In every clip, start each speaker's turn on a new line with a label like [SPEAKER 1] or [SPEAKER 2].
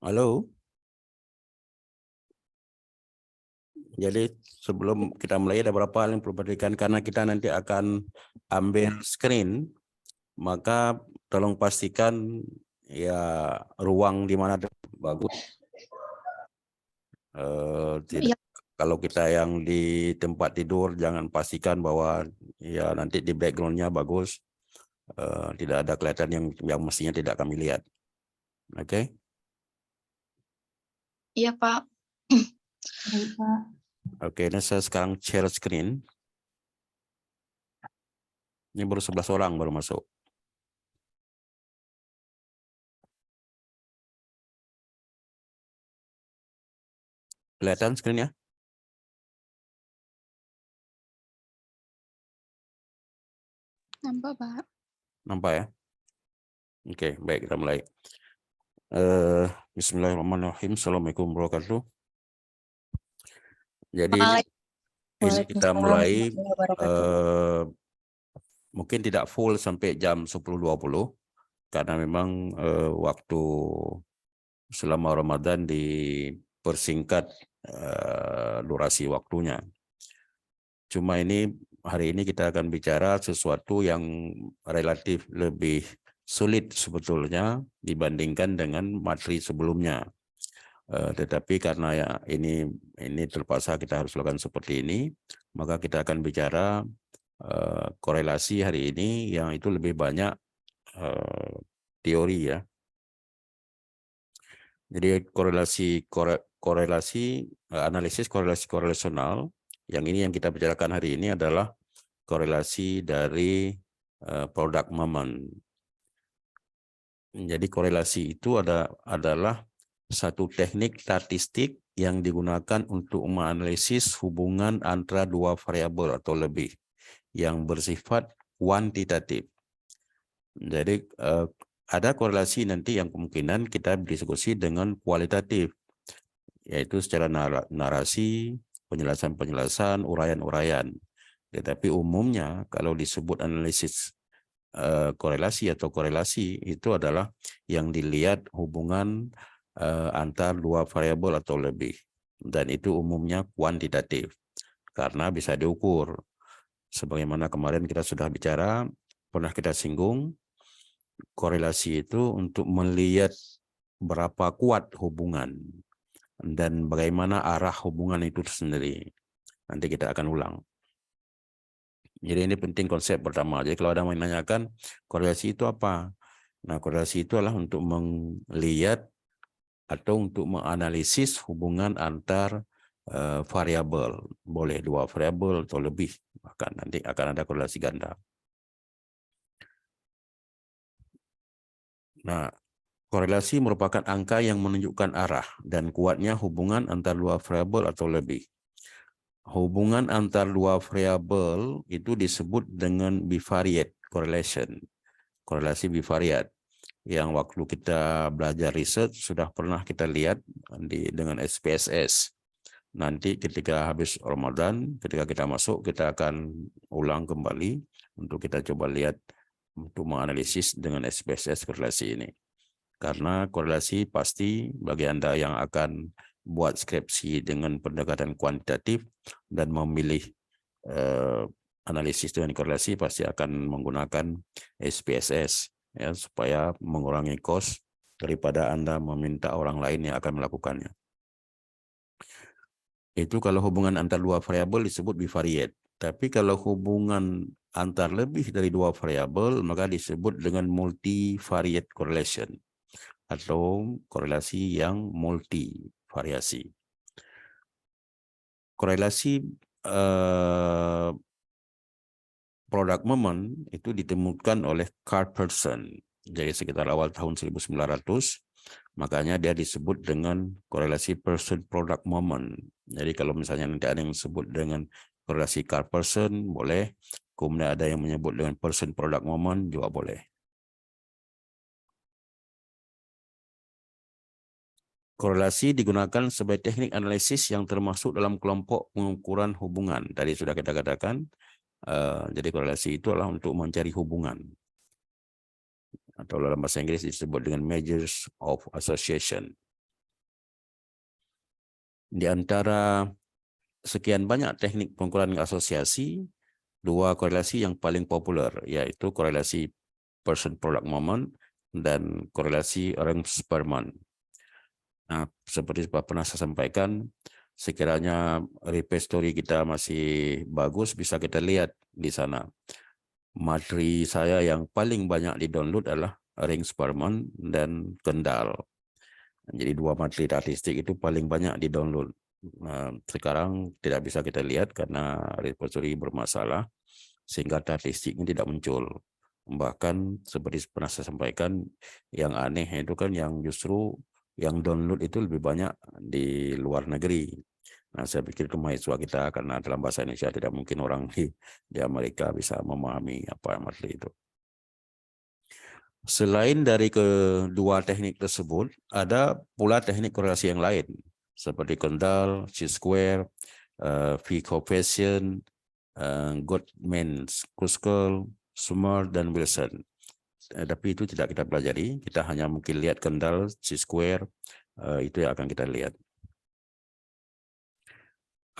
[SPEAKER 1] Halo. Jadi sebelum kita mulai ada beberapa hal yang perlu perhatikan karena kita nanti akan ambil screen, maka tolong pastikan ya ruang di mana bagus. Tidak, kalau kita yang di tempat tidur jangan pastikan bahwa ya nanti di backgroundnya bagus, tidak ada kelihatan yang mestinya tidak kami lihat. Oke?
[SPEAKER 2] Iya, Pak.
[SPEAKER 3] Baik, Pak.
[SPEAKER 1] Oke, ini saya sekarang share screen. Ini baru 11 orang baru masuk. Kelihatan screen-nya?
[SPEAKER 2] Nampak, Pak.
[SPEAKER 1] Nampak ya? Oke, baik, kita mulai. Bismillahirrahmanirrahim. Assalamualaikum warahmatullahi wabarakatuh. Jadi ini kita mulai mungkin tidak full sampai jam 10.20 karena memang waktu selama Ramadan dipersingkat durasi waktunya. Cuma ini hari ini kita akan bicara sesuatu yang relatif lebih sulit sebetulnya dibandingkan dengan materi sebelumnya. Tetapi karena ya ini terpaksa kita harus lakukan seperti ini, maka kita akan bicara korelasi hari ini yang itu lebih banyak teori ya. Jadi analisis korelasi korelasional yang ini yang kita bicarakan hari ini adalah korelasi dari product moment. Jadi korelasi itu adalah satu teknik statistik yang digunakan untuk menganalisis hubungan antara dua variabel atau lebih yang bersifat kuantitatif. Jadi ada korelasi nanti yang kemungkinan kita berdiskusi dengan kualitatif, yaitu secara narasi, penjelasan-penjelasan, uraian-uraian. Tetapi umumnya kalau disebut analisis korelasi atau korelasi itu adalah yang dilihat hubungan antar dua variabel atau lebih, dan itu umumnya kuantitatif karena bisa diukur. Sebagaimana kemarin kita sudah bicara, pernah kita singgung, korelasi itu untuk melihat berapa kuat hubungan dan bagaimana arah hubungan itu sendiri. Nanti kita akan ulang. Jadi ini penting konsep pertama. Jadi kalau ada yang menanyakan korelasi itu apa? Nah, korelasi itu adalah untuk melihat atau untuk menganalisis hubungan antar variabel. Boleh dua variabel atau lebih. Bahkan nanti akan ada korelasi ganda. Nah, korelasi merupakan angka yang menunjukkan arah dan kuatnya hubungan antar dua variabel atau lebih. Hubungan antar dua variabel itu disebut dengan bivariate correlation. Korelasi bivariat yang waktu kita belajar riset sudah pernah kita lihat dengan SPSS. Nanti ketika habis Ramadan, ketika kita masuk, kita akan ulang kembali untuk kita coba lihat untuk menganalisis dengan SPSS korelasi ini. Karena korelasi pasti bagi Anda yang akan buat skripsi dengan pendekatan kuantitatif dan memilih analisis dengan korelasi pasti akan menggunakan SPSS ya, supaya mengurangi kos daripada Anda meminta orang lain yang akan melakukannya. Itu kalau hubungan antar dua variabel disebut bivariate. Tapi kalau hubungan antar lebih dari dua variabel maka disebut dengan multivariate correlation atau korelasi yang multivariasi. Korelasi product moment itu ditemukan oleh Carl Pearson. Jadi sekitar awal tahun 1900, makanya dia disebut dengan korelasi Pearson product moment. Jadi kalau misalnya nanti ada yang disebut dengan korelasi Carl Pearson, boleh. Kemudian ada yang menyebut dengan Pearson product moment, juga boleh. Korelasi digunakan sebagai teknik analisis yang termasuk dalam kelompok pengukuran hubungan. Tadi sudah kita katakan, jadi korelasi itu adalah untuk mencari hubungan. Atau dalam bahasa Inggris disebut dengan measures of association. Di antara sekian banyak teknik pengukuran asosiasi, dua korelasi yang paling populer, yaitu korelasi person-product moment dan korelasi Rings-Sperman. Nah, seperti pernah saya sampaikan, sekiranya repository kita masih bagus, bisa kita lihat di sana. Materi saya yang paling banyak di-download adalah Rings-Sperman dan Kendall. Jadi dua materi statistik itu paling banyak di-download. Sekarang tidak bisa kita lihat karena repository bermasalah, sehingga statistiknya tidak muncul. Bahkan seperti pernah saya sampaikan, yang aneh itu kan yang justru yang download itu lebih banyak di luar negeri. Nah, saya pikir itu mahasiswa kita, karena dalam bahasa Indonesia tidak mungkin orang di Amerika bisa memahami apa materi itu. Selain dari kedua teknik tersebut, ada pula teknik korelasi yang lain, seperti Kendall, chi-square, V-coefficient, Gottman-Kruskal, Sumer, dan Wilson. Tapi itu tidak kita pelajari, kita hanya mungkin lihat Kendall, chi-square, itu yang akan kita lihat.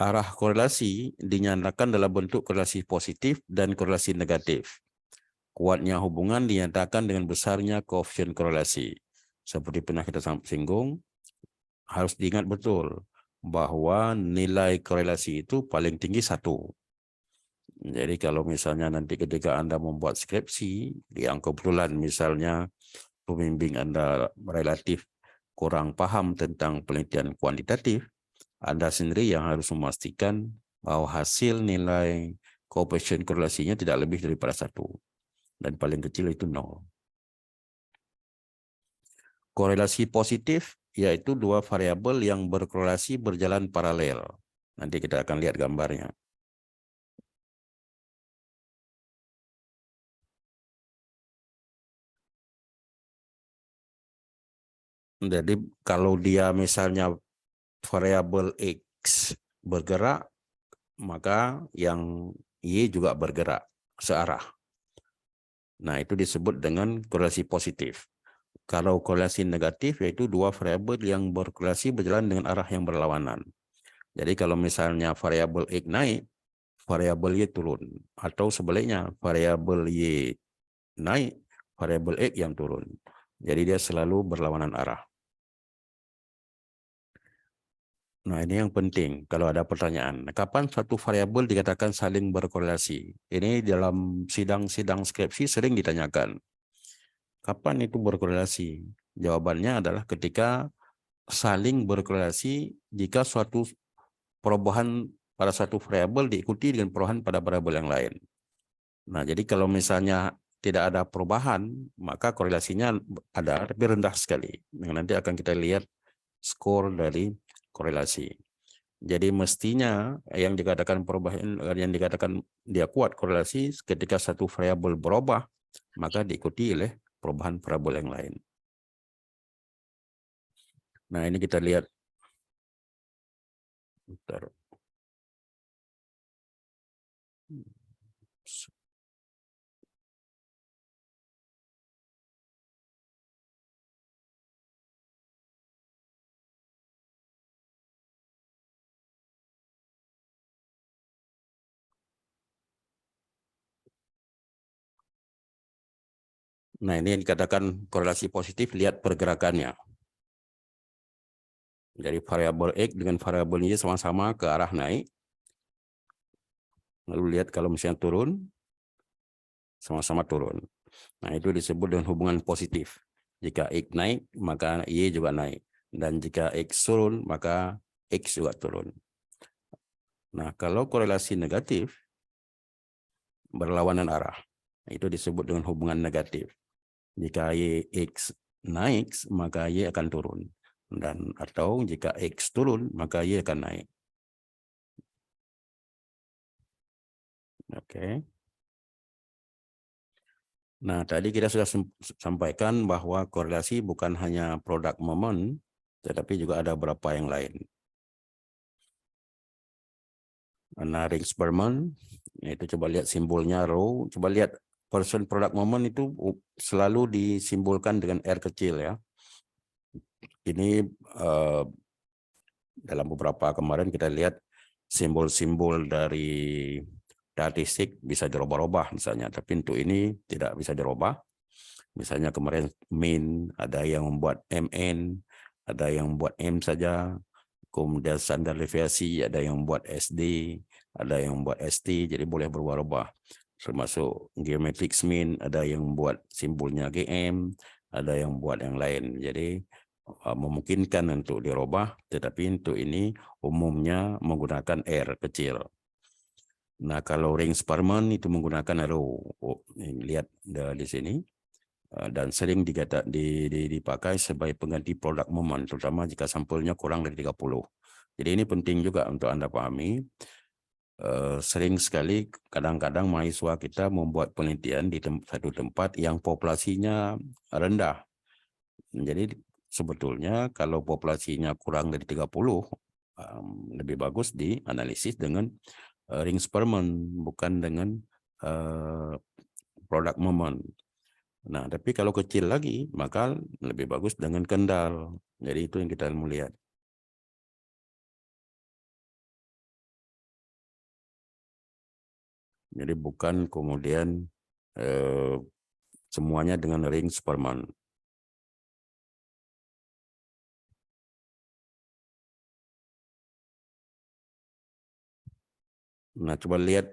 [SPEAKER 1] Arah korelasi dinyatakan dalam bentuk korelasi positif dan korelasi negatif. Kuatnya hubungan dinyatakan dengan besarnya koefisien korelasi. Seperti pernah kita singgung, harus diingat betul bahwa nilai korelasi itu paling tinggi 1. Jadi kalau misalnya nanti ketika Anda membuat skripsi, yang kebetulan misalnya pembimbing Anda relatif kurang paham tentang penelitian kuantitatif, Anda sendiri yang harus memastikan bahwa hasil nilai koefisien korelasinya tidak lebih daripada 1. Dan paling kecil itu 0. Korelasi positif yaitu dua variabel yang berkorelasi berjalan paralel. Nanti kita akan lihat gambarnya. Jadi kalau dia misalnya variabel X bergerak, maka yang Y juga bergerak searah. Nah, itu disebut dengan korelasi positif. Kalau korelasi negatif, yaitu dua variabel yang berkorelasi berjalan dengan arah yang berlawanan. Jadi kalau misalnya variabel X naik, variabel Y turun. Atau sebaliknya, variabel Y naik, variabel X yang turun. Jadi dia selalu berlawanan arah. Nah, ini yang penting kalau ada pertanyaan. Kapan suatu variabel dikatakan saling berkorelasi? Ini dalam sidang-sidang skripsi sering ditanyakan. Kapan itu berkorelasi? Jawabannya adalah ketika saling berkorelasi jika suatu perubahan pada satu variabel diikuti dengan perubahan pada variabel yang lain. Nah, jadi kalau misalnya tidak ada perubahan, maka korelasinya ada, tapi rendah sekali. Nanti akan kita lihat skor dari korelasi. Jadi mestinya yang dikatakan perubahan, yang dikatakan dia kuat korelasi ketika satu variabel berubah, maka diikuti oleh perubahan variabel yang lain. Nah, ini kita lihat. Bentar. Nah, ini yang dikatakan korelasi positif, lihat pergerakannya. Jadi variabel X dengan variabel Y sama-sama ke arah naik. Lalu lihat kalau misalnya turun, sama-sama turun. Nah, itu disebut dengan hubungan positif. Jika X naik, maka Y juga naik. Dan jika X turun, maka X juga turun. Nah, kalau korelasi negatif, berlawanan arah. Itu disebut dengan hubungan negatif. Jika X naik, maka Y akan turun. Dan atau jika X turun, maka Y akan naik. Oke. Nah, tadi kita sudah sampaikan bahwa korelasi bukan hanya produk moment, tetapi juga ada beberapa yang lain. Nah, Rings-Sperman, itu coba lihat simbolnya rho. Coba lihat person product moment itu selalu disimbolkan dengan R kecil ya. Ini dalam beberapa kemarin kita lihat simbol-simbol dari statistik bisa dirubah-rubah misalnya, tapi untuk ini tidak bisa dirubah. Misalnya kemarin min, ada yang membuat mn, ada yang membuat m saja, kemudian standar deviasi ada yang membuat SD, ada yang membuat ST, jadi boleh berubah-ubah. Termasuk geometric mean, ada yang membuat simbolnya GM, ada yang membuat yang lain. Jadi memungkinkan untuk dirubah, tetapi untuk ini umumnya menggunakan R kecil. Nah, kalau ring Sparman itu menggunakan arrow. Lihat di sini. Dan sering dipakai sebagai pengganti produk moment, terutama jika sampelnya kurang dari 30. Jadi ini penting juga untuk Anda pahami. Sering sekali kadang-kadang mahasiswa kita membuat penelitian di satu tempat yang populasinya rendah. Jadi sebetulnya kalau populasinya kurang dari 30, lebih bagus dianalisis dengan ring Sparman, bukan dengan produk moment. Nah, tapi kalau kecil lagi, maka lebih bagus dengan kendal. Jadi itu yang kita mau lihat. Jadi bukan kemudian semuanya dengan ring Sparman. Nah, coba lihat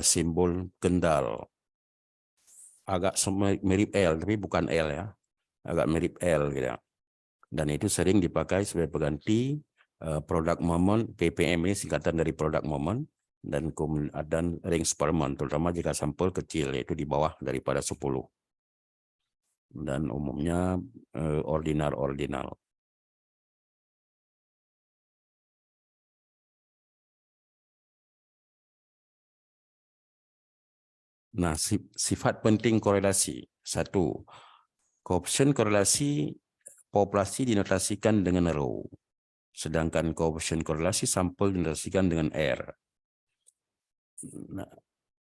[SPEAKER 1] simbol kendal. Agak mirip L, tapi bukan L ya. Agak mirip L gitu. Dan itu sering dipakai sebagai pengganti produk moment. PPM ini singkatan dari produk moment, dan ring Sparman, terutama jika sampel kecil, yaitu di bawah daripada 10. Dan umumnya ordinal. Nah, sifat penting korelasi. 1. Koefisien korelasi populasi dinotasikan dengan rho. Sedangkan koefisien korelasi sampel dinotasikan dengan R. Nah,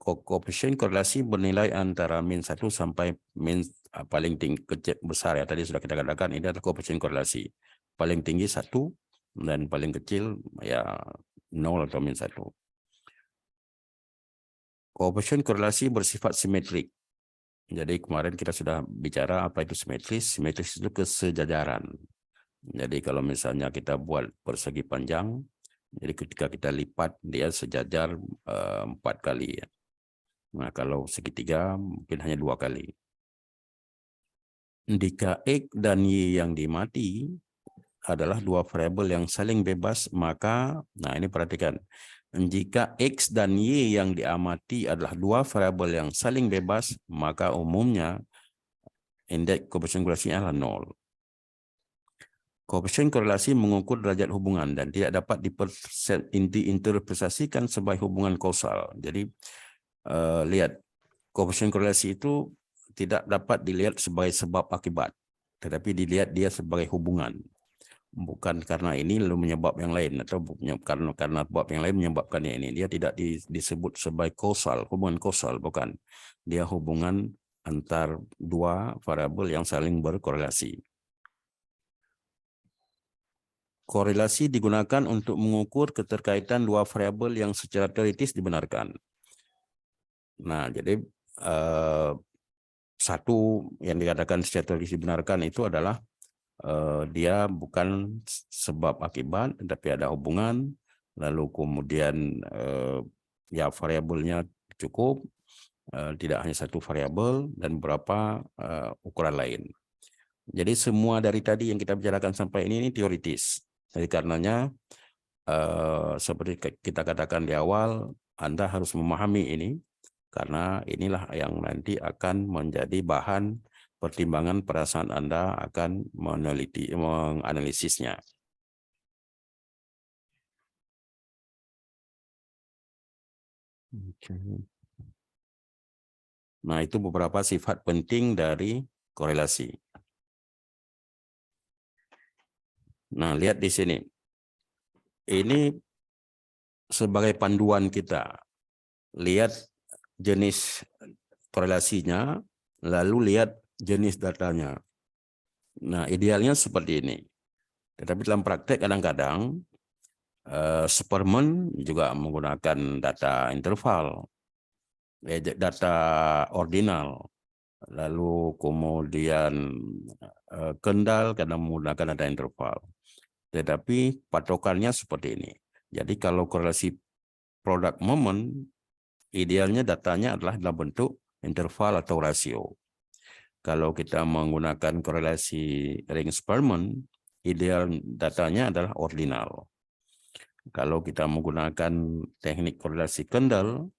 [SPEAKER 1] koefisien korelasi bernilai antara min 1 sampai min paling tinggi besar ya. Tadi sudah kita katakan ini adalah koefisien korelasi. Paling tinggi 1 dan paling kecil ya 0 atau min 1. Koefisien korelasi bersifat simetrik. Jadi kemarin kita sudah bicara apa itu simetris. Simetris itu kesejajaran. Jadi kalau misalnya kita buat persegi panjang, jadi ketika kita lipat dia sejajar 4 kali ya. Nah, kalau segitiga mungkin hanya 2 kali. Jika X dan Y yang dimati adalah 2 variabel yang saling bebas, maka, nah ini perhatikan, jika X dan Y yang diamati adalah 2 variabel yang saling bebas, maka umumnya indeks koefisien korelasi adalah 0. Koefisien korelasi mengukur derajat hubungan dan tidak dapat diinterpretasikan sebagai hubungan kausal. Jadi lihat, koefisien korelasi itu tidak dapat dilihat sebagai sebab akibat, tetapi dilihat dia sebagai hubungan. Bukan karena ini lalu menyebab yang lain, atau karena sebab yang lain menyebabkan yang ini. Dia tidak disebut sebagai kausal, hubungan kausal, bukan. Dia hubungan antar 2 variabel yang saling berkorelasi. Korelasi digunakan untuk mengukur keterkaitan 2 variabel yang secara teoritis dibenarkan. Nah, jadi satu yang dikatakan secara teoritis dibenarkan itu adalah dia bukan sebab akibat, tapi ada hubungan, lalu kemudian ya variabelnya cukup, tidak hanya 1 variabel dan beberapa ukuran lain. Jadi semua dari tadi yang kita bicarakan sampai ini teoritis. Jadi karenanya seperti kita katakan di awal, Anda harus memahami ini, karena inilah yang nanti akan menjadi bahan pertimbangan perasaan Anda akan menganalisisnya. Nah, itu beberapa sifat penting dari korelasi. Nah, lihat di sini. Ini sebagai panduan kita. Lihat jenis korelasinya, lalu lihat jenis datanya. Nah, idealnya seperti ini. Tetapi dalam praktek kadang-kadang Spearman juga menggunakan data interval, data ordinal. Lalu kemudian Kendall kadang menggunakan data interval. Tetapi patokannya seperti ini. Jadi kalau korelasi product moment, idealnya datanya adalah dalam bentuk interval atau rasio. Kalau kita menggunakan korelasi ring Spearman, ideal datanya adalah ordinal. Kalau kita menggunakan teknik korelasi Kendall,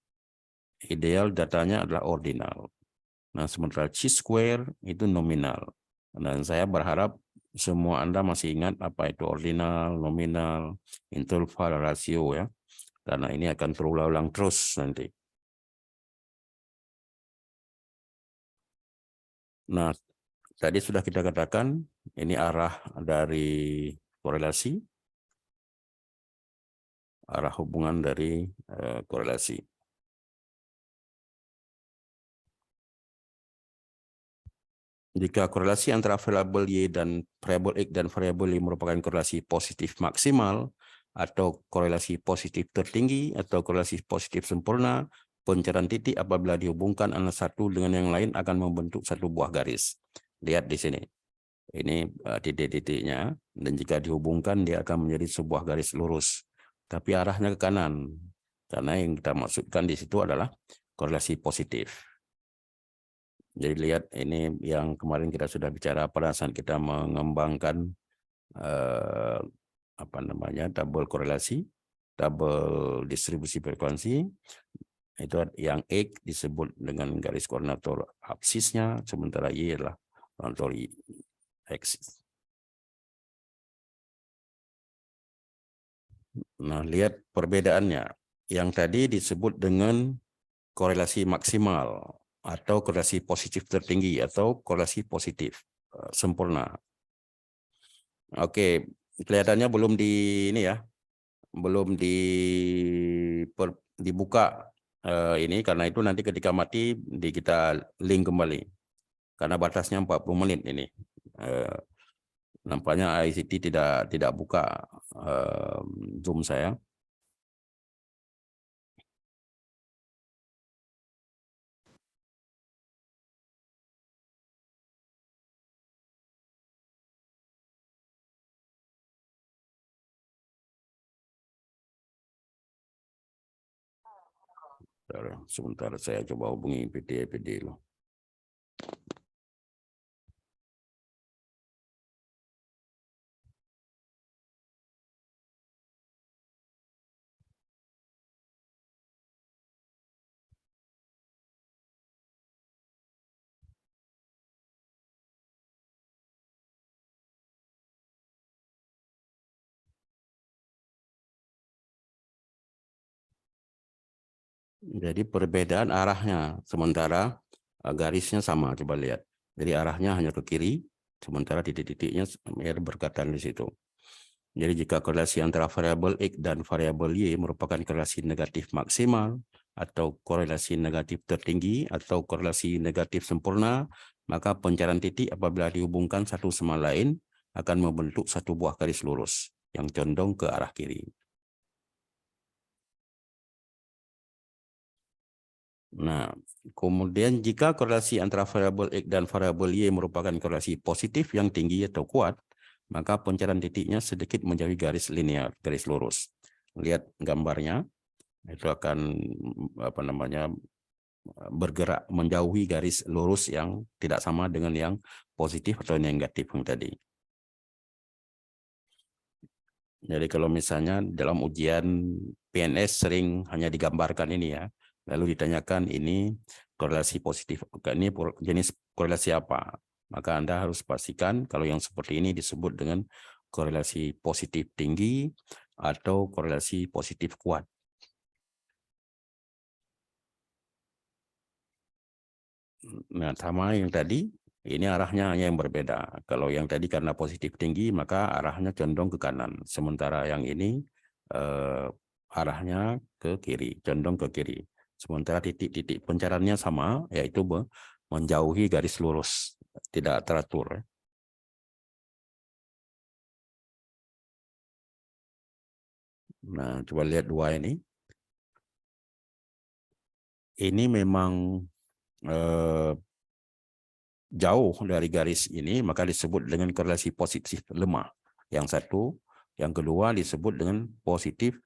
[SPEAKER 1] ideal datanya adalah ordinal. Nah, sementara chi-square itu nominal. Dan saya berharap semua Anda masih ingat apa itu ordinal, nominal, interval, rasio ya. Karena ini akan terulang-ulang terus nanti. Nah, tadi sudah kita katakan ini arah dari korelasi, arah hubungan dari korelasi. Jika korelasi antara variabel Y dan variabel X dan variabel Y merupakan korelasi positif maksimal atau korelasi positif tertinggi atau korelasi positif sempurna, pencarian titik apabila dihubungkan antara satu dengan yang lain akan membentuk satu buah garis. Lihat di sini. Ini titik-titiknya, dan jika dihubungkan dia akan menjadi sebuah garis lurus. Tapi arahnya ke kanan. Karena yang kita maksudkan di situ adalah korelasi positif. Jadi lihat ini yang kemarin kita sudah bicara pada saat kita mengembangkan double korelasi, double distribusi frekuensi. Itu yang X disebut dengan garis koordinator absisnya, sementara Y adalah koordinator aksis. Nah, lihat perbedaannya. Yang tadi disebut dengan korelasi maksimal atau korelasi positif tertinggi atau korelasi positif sempurna. Oke, kelihatannya belum ini ya, belum dibuka ini, karena itu nanti ketika mati kita link kembali. Karena batasnya 40 menit ini. Nampaknya ICT tidak buka Zoom saya. Sebentar saya coba hubungi PD loh. Jadi perbedaan arahnya, sementara garisnya sama. Coba lihat. Jadi arahnya hanya ke kiri, sementara titik-titiknya berkaitan di situ. Jadi jika korelasi antara variabel X dan variabel Y merupakan korelasi negatif maksimal, atau korelasi negatif tertinggi, atau korelasi negatif sempurna, maka pencarian titik apabila dihubungkan satu sama lain akan membentuk satu buah garis lurus yang condong ke arah kiri. Nah, kemudian jika korelasi antara variabel X dan variabel Y merupakan korelasi positif yang tinggi atau kuat, maka pencarian titiknya sedikit menjauhi garis linear, garis lurus. Lihat gambarnya, itu akan bergerak menjauhi garis lurus yang tidak sama dengan yang positif atau negatif yang tadi. Jadi kalau misalnya dalam ujian PNS sering hanya digambarkan ini ya, lalu ditanyakan ini korelasi positif, ini jenis korelasi apa? Maka Anda harus pastikan kalau yang seperti ini disebut dengan korelasi positif tinggi atau korelasi positif kuat. Nah, sama yang tadi, ini arahnya hanya yang berbeda. Kalau yang tadi karena positif tinggi, maka arahnya condong ke kanan. Sementara yang ini arahnya ke kiri, condong ke kiri. Sementara titik-titik pencariannya sama, yaitu menjauhi garis lurus, tidak teratur. Nah, coba lihat dua ini. Ini memang jauh dari garis ini, maka disebut dengan korelasi positif lemah. Yang satu, yang kedua disebut dengan positif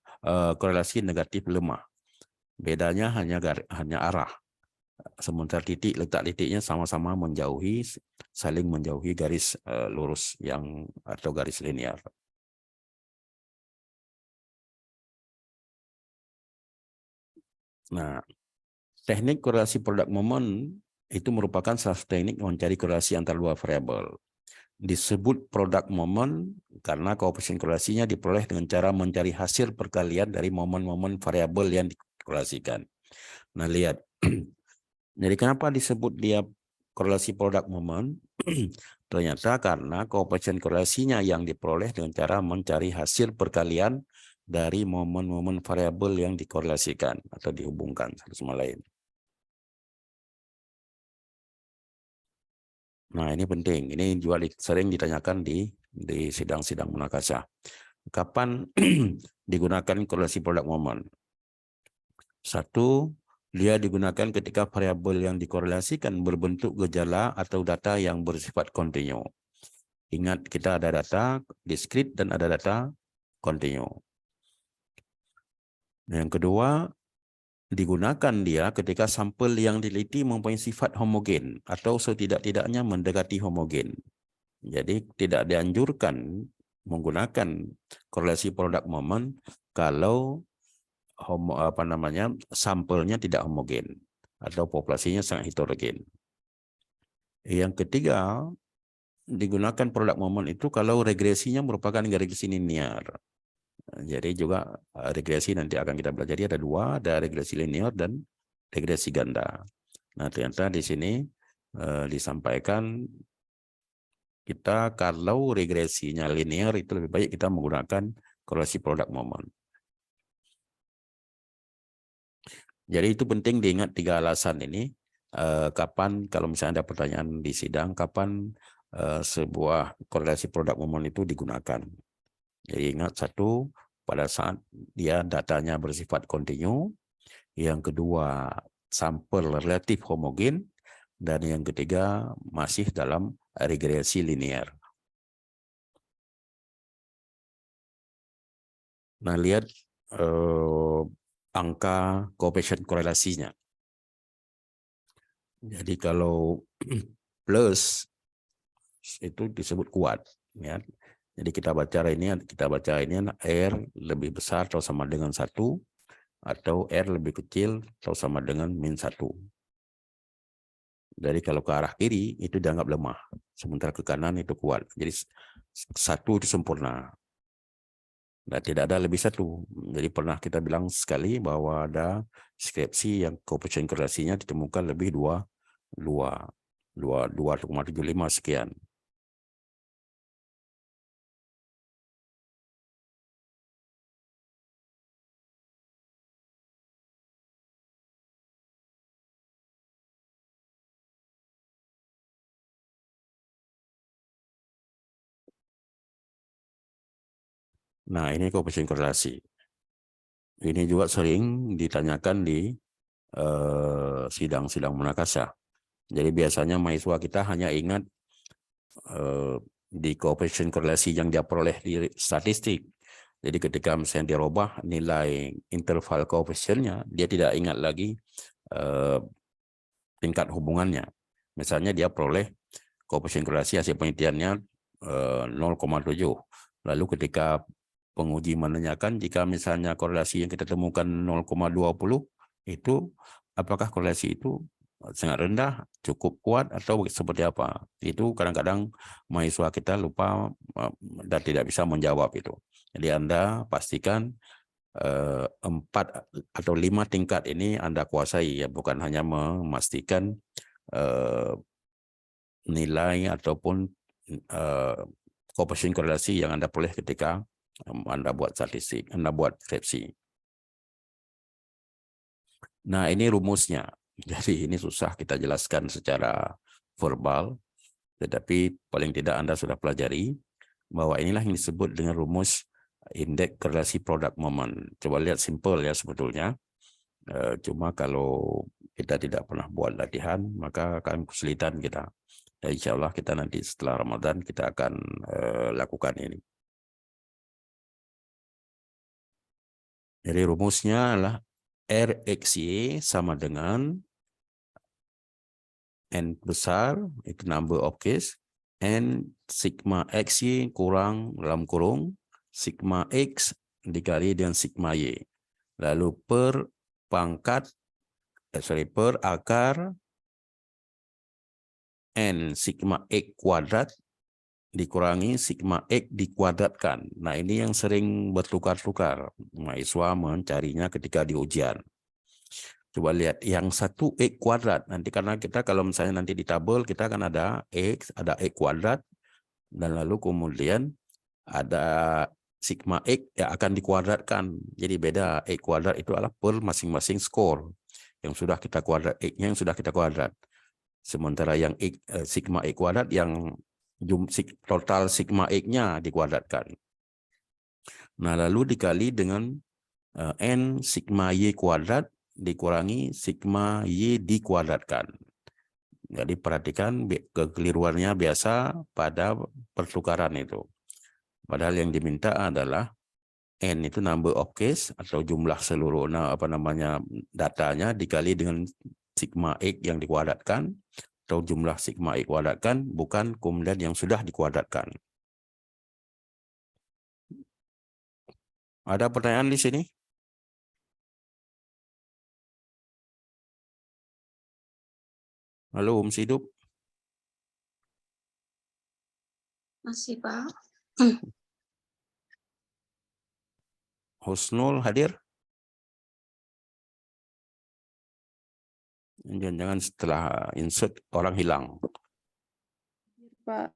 [SPEAKER 1] korelasi negatif lemah. Bedanya hanya arah. Sementara letak titiknya sama-sama menjauhi, saling menjauhi garis lurus atau garis linear. Nah, teknik korelasi produk moment itu merupakan salah satu teknik mencari korelasi antara dua variabel. Disebut produk moment karena koefisien korelasinya diperoleh dengan cara mencari hasil perkalian dari momen-momen variabel yang dikorelasikan. Nah, lihat. Jadi kenapa disebut dia korelasi produk moment? Ternyata karena koefisien korelasinya yang diperoleh dengan cara mencari hasil perkalian dari momen-momen variabel yang dikorelasikan atau dihubungkan satu sama lain. Nah, ini penting. Ini juga sering ditanyakan di sidang-sidang munakasah. Kapan digunakan korelasi produk moment? Satu, dia digunakan ketika variabel yang dikorelasikan berbentuk gejala atau data yang bersifat kontinu. Ingat, kita ada data diskrit dan ada data kontinu. Yang kedua, digunakan dia ketika sampel yang diliti mempunyai sifat homogen atau setidak-tidaknya mendekati homogen. Jadi tidak dianjurkan menggunakan korelasi produk moment kalau sampelnya tidak homogen atau populasinya sangat heterogen. Yang ketiga, digunakan produk moment itu kalau regresinya merupakan regresi linear. Jadi juga regresi nanti akan kita pelajari ada dua, ada regresi linear dan regresi ganda. Nah, ternyata di sini disampaikan kita kalau regresinya linear itu lebih baik kita menggunakan korelasi produk moment. Jadi itu penting diingat tiga alasan ini. Kapan kalau misalnya ada pertanyaan di sidang, kapan sebuah korelasi produk moment itu digunakan. Jadi ingat, satu, pada saat dia datanya bersifat kontinu. Yang kedua, sampel relatif homogen. Dan yang ketiga, masih dalam regresi linear. Nah, lihat angka koefisien korelasinya. Jadi kalau plus itu disebut kuat. Ya. Jadi kita baca ini R lebih besar atau sama dengan 1 atau R lebih kecil atau sama dengan -1. Jadi kalau ke arah kiri itu dianggap lemah, sementara ke kanan itu kuat. Jadi 1 itu sempurna. Dan tidak ada lebih 1. Jadi pernah kita bilang sekali bahwa ada skripsi yang koefisien korelasinya ditemukan lebih 2,75 sekian. Nah, ini koefisien korelasi. Ini juga sering ditanyakan di sidang-sidang munakasah. Jadi biasanya mahasiswa kita hanya ingat di koefisien korelasi yang dia peroleh di statistik. Jadi ketika misalnya dirubah nilai interval koefisiennya, dia tidak ingat lagi tingkat hubungannya. Misalnya dia peroleh koefisien korelasi hasil penelitiannya 0,7. Lalu ketika penguji menanyakan jika misalnya korelasi yang kita temukan 0,20 itu apakah korelasi itu sangat rendah, cukup kuat atau seperti apa? Itu kadang-kadang mahasiswa kita lupa dan tidak bisa menjawab itu. Jadi Anda pastikan 4 atau 5 tingkat ini Anda kuasai, ya, bukan hanya memastikan nilai ataupun koefisien korelasi yang Anda peroleh ketika Anda buat statistik, Anda buat skripsi. Nah, ini rumusnya. Jadi ini susah kita jelaskan secara verbal, tetapi paling tidak Anda sudah pelajari bahwa inilah yang disebut dengan rumus indeks korelasi produk moment. Coba lihat simple ya sebetulnya. Cuma kalau kita tidak pernah buat latihan, maka akan kesulitan kita. Dan insya Allah kita nanti setelah Ramadan kita akan lakukan ini. Jadi rumusnya adalah RXY sama dengan N besar, itu number of case, N sigma XY kurang dalam kurung, sigma X dikali dengan sigma Y. Lalu per pangkat, per akar N sigma X kuadrat dikurangi sigma X dikuadratkan. Nah, ini yang sering bertukar-tukar. Mahasiswa mencarinya ketika di ujian. Coba lihat yang satu X kuadrat. Nanti karena kita kalau misalnya nanti di tabel kita kan ada X kuadrat. Dan lalu kemudian ada sigma X yang akan dikuadratkan. Jadi beda, X kuadrat itu adalah per masing-masing skor. Yang sudah kita kuadrat, X-nya yang sudah kita kuadrat. Sementara yang X, sigma X kuadrat yang total sigma X-nya dikuadratkan. Nah, lalu dikali dengan N sigma Y kuadrat dikurangi sigma Y dikuadratkan. Jadi perhatikan kekeliruannya biasa pada pertukaran itu. Padahal yang diminta adalah N itu number of case atau jumlah seluruh datanya dikali dengan sigma X yang dikuadratkan atau jumlah sigma X kuadratkan, bukan kemudian yang sudah dikuadratkan. Ada pertanyaan di sini? Halo, masih hidup?
[SPEAKER 2] Masih, Pak.
[SPEAKER 1] Husnul hadir? Jangan-jangan setelah insert orang hilang.
[SPEAKER 3] Pak.